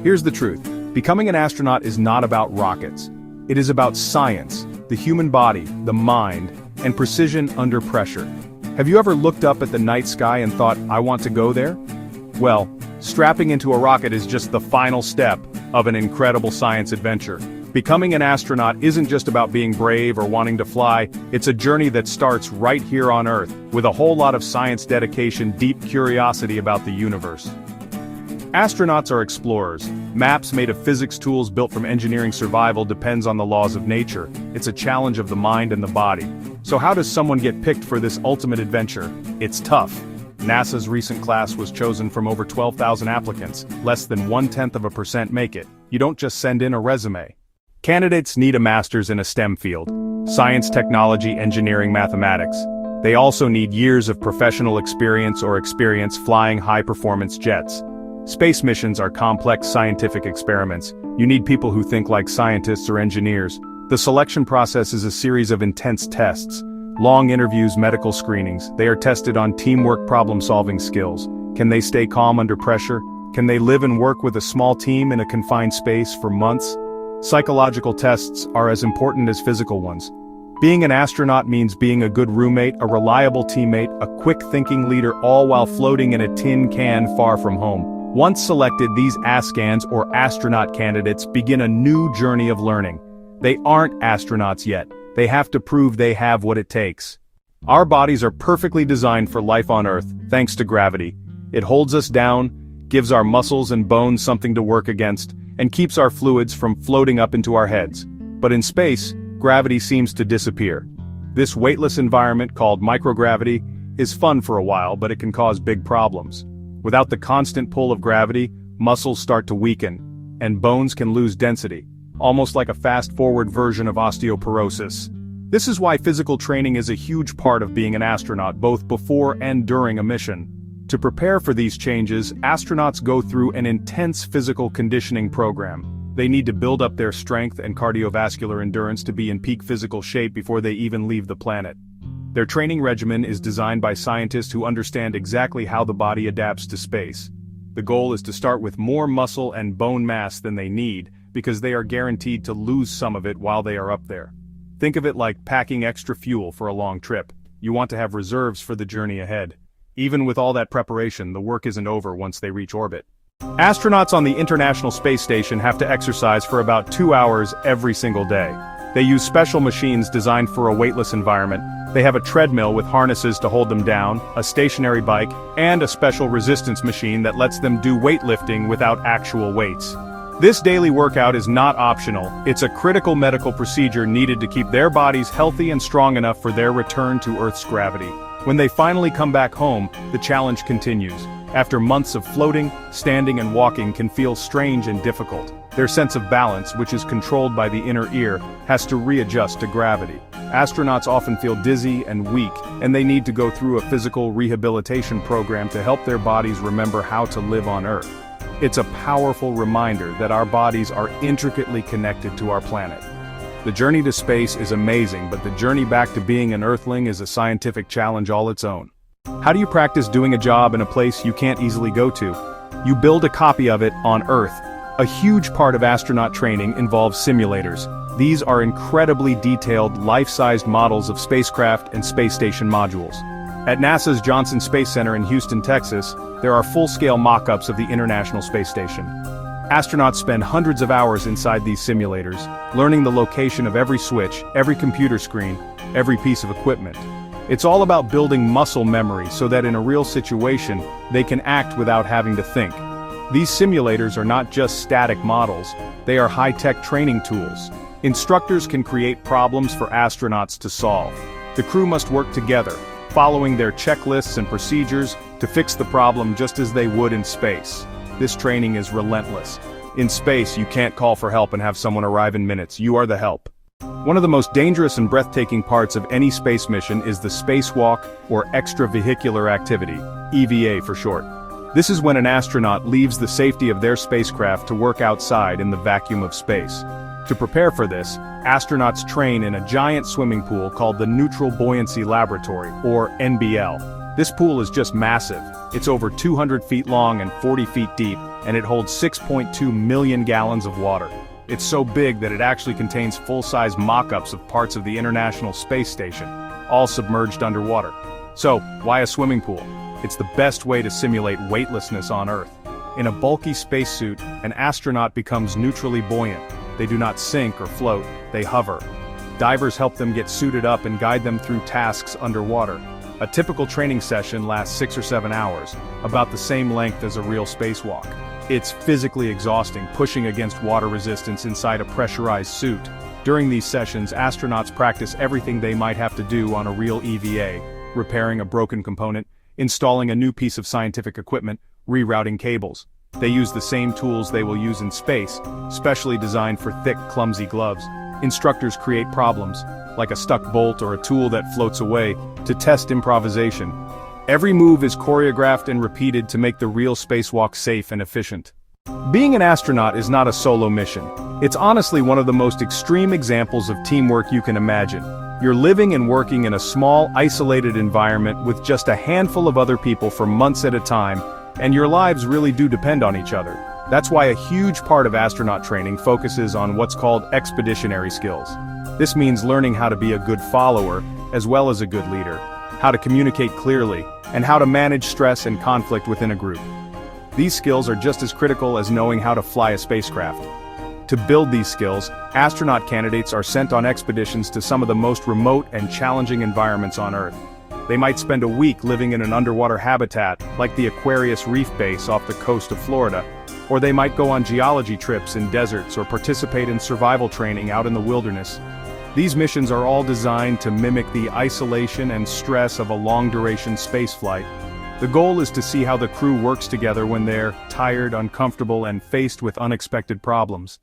Here's the truth. Becoming an astronaut is not about rockets. It is about science, the human body, the mind, and precision under pressure. Have you ever looked up at the night sky and thought, I want to go there? Well, strapping into a rocket is just the final step of an incredible science adventure. Becoming an astronaut isn't just about being brave or wanting to fly, it's a journey that starts right here on Earth, with a whole lot of science dedication, deep curiosity about the universe. Astronauts are explorers. Maps made of physics tools built from engineering survival depends on the laws of nature. It's a challenge of the mind and the body. So how does someone get picked for this ultimate adventure? It's tough. NASA's recent class was chosen from over 12,000 applicants. Less than 0.1% make it. You don't just send in a resume. Candidates need a master's in a STEM field: science, technology, engineering, mathematics. They also need years of professional experience or experience flying high-performance jets. Space missions are complex scientific experiments. You need people who think like scientists or engineers. The selection process is a series of intense tests. Long interviews, medical screenings. They are tested on teamwork, problem-solving skills. Can they stay calm under pressure? Can they live and work with a small team in a confined space for months? Psychological tests are as important as physical ones. Being an astronaut means being a good roommate, a reliable teammate, a quick-thinking leader, all while floating in a tin can far from home. Once selected, these ASCANs, or astronaut candidates, begin a new journey of learning. They aren't astronauts yet. They have to prove they have what it takes. Our bodies are perfectly designed for life on Earth, thanks to gravity. It holds us down, gives our muscles and bones something to work against, and keeps our fluids from floating up into our heads. But in space, gravity seems to disappear. This weightless environment, called microgravity, is fun for a while, but it can cause big problems. Without the constant pull of gravity, muscles start to weaken, and bones can lose density, almost like a fast-forward version of osteoporosis. This is why physical training is a huge part of being an astronaut, both before and during a mission. To prepare for these changes, astronauts go through an intense physical conditioning program. They need to build up their strength and cardiovascular endurance to be in peak physical shape before they even leave the planet. Their training regimen is designed by scientists who understand exactly how the body adapts to space. The goal is to start with more muscle and bone mass than they need, because they are guaranteed to lose some of it while they are up there. Think of it like packing extra fuel for a long trip. You want to have reserves for the journey ahead. Even with all that preparation, the work isn't over once they reach orbit. Astronauts on the International Space Station have to exercise for about 2 hours every single day. They use special machines designed for a weightless environment. They have a treadmill with harnesses to hold them down, a stationary bike, and a special resistance machine that lets them do weightlifting without actual weights. This daily workout is not optional. It's a critical medical procedure needed to keep their bodies healthy and strong enough for their return to Earth's gravity. When they finally come back home, the challenge continues. After months of floating, standing and walking can feel strange and difficult. Their sense of balance, which is controlled by the inner ear, has to readjust to gravity. Astronauts often feel dizzy and weak, and they need to go through a physical rehabilitation program to help their bodies remember how to live on Earth. It's a powerful reminder that our bodies are intricately connected to our planet. The journey to space is amazing, but the journey back to being an Earthling is a scientific challenge all its own. How do you practice doing a job in a place you can't easily go to? You build a copy of it on Earth. A huge part of astronaut training involves simulators. These are incredibly detailed, life-sized models of spacecraft and space station modules. At NASA's Johnson Space Center in Houston, Texas, there are full-scale mock-ups of the International Space Station. Astronauts spend hundreds of hours inside these simulators, learning the location of every switch, every computer screen, every piece of equipment. It's all about building muscle memory so that in a real situation, they can act without having to think. These simulators are not just static models, they are high-tech training tools. Instructors can create problems for astronauts to solve. The crew must work together, following their checklists and procedures to fix the problem just as they would in space. This training is relentless. In space, you can't call for help and have someone arrive in minutes. You are the help. One of the most dangerous and breathtaking parts of any space mission is the spacewalk, or extravehicular activity, EVA for short. This is when an astronaut leaves the safety of their spacecraft to work outside in the vacuum of space. To prepare for this, astronauts train in a giant swimming pool called the Neutral Buoyancy Laboratory, or NBL. This pool is just massive. It's over 200 feet long and 40 feet deep, and it holds 6.2 million gallons of water. It's so big that it actually contains full-size mock-ups of parts of the International Space Station, all submerged underwater. So, why a swimming pool? It's the best way to simulate weightlessness on Earth. In a bulky spacesuit, an astronaut becomes neutrally buoyant. They do not sink or float, they hover. Divers help them get suited up and guide them through tasks underwater. A typical training session lasts 6 or 7 hours, about the same length as a real spacewalk. It's physically exhausting, pushing against water resistance inside a pressurized suit. During these sessions, astronauts practice everything they might have to do on a real EVA, repairing a broken component, installing a new piece of scientific equipment, rerouting cables. They use the same tools they will use in space, specially designed for thick, clumsy gloves. Instructors create problems, like a stuck bolt or a tool that floats away, to test improvisation. Every move is choreographed and repeated to make the real spacewalk safe and efficient. Being an astronaut is not a solo mission. It's honestly one of the most extreme examples of teamwork you can imagine. You're living and working in a small, isolated environment with just a handful of other people for months at a time, and your lives really do depend on each other. That's why a huge part of astronaut training focuses on what's called expeditionary skills. This means learning how to be a good follower, as well as a good leader, how to communicate clearly, and how to manage stress and conflict within a group. These skills are just as critical as knowing how to fly a spacecraft. To build these skills, astronaut candidates are sent on expeditions to some of the most remote and challenging environments on Earth. They might spend a week living in an underwater habitat, like the Aquarius Reef Base off the coast of Florida, or they might go on geology trips in deserts or participate in survival training out in the wilderness. These missions are all designed to mimic the isolation and stress of a long-duration spaceflight. The goal is to see how the crew works together when they're tired, uncomfortable, and faced with unexpected problems.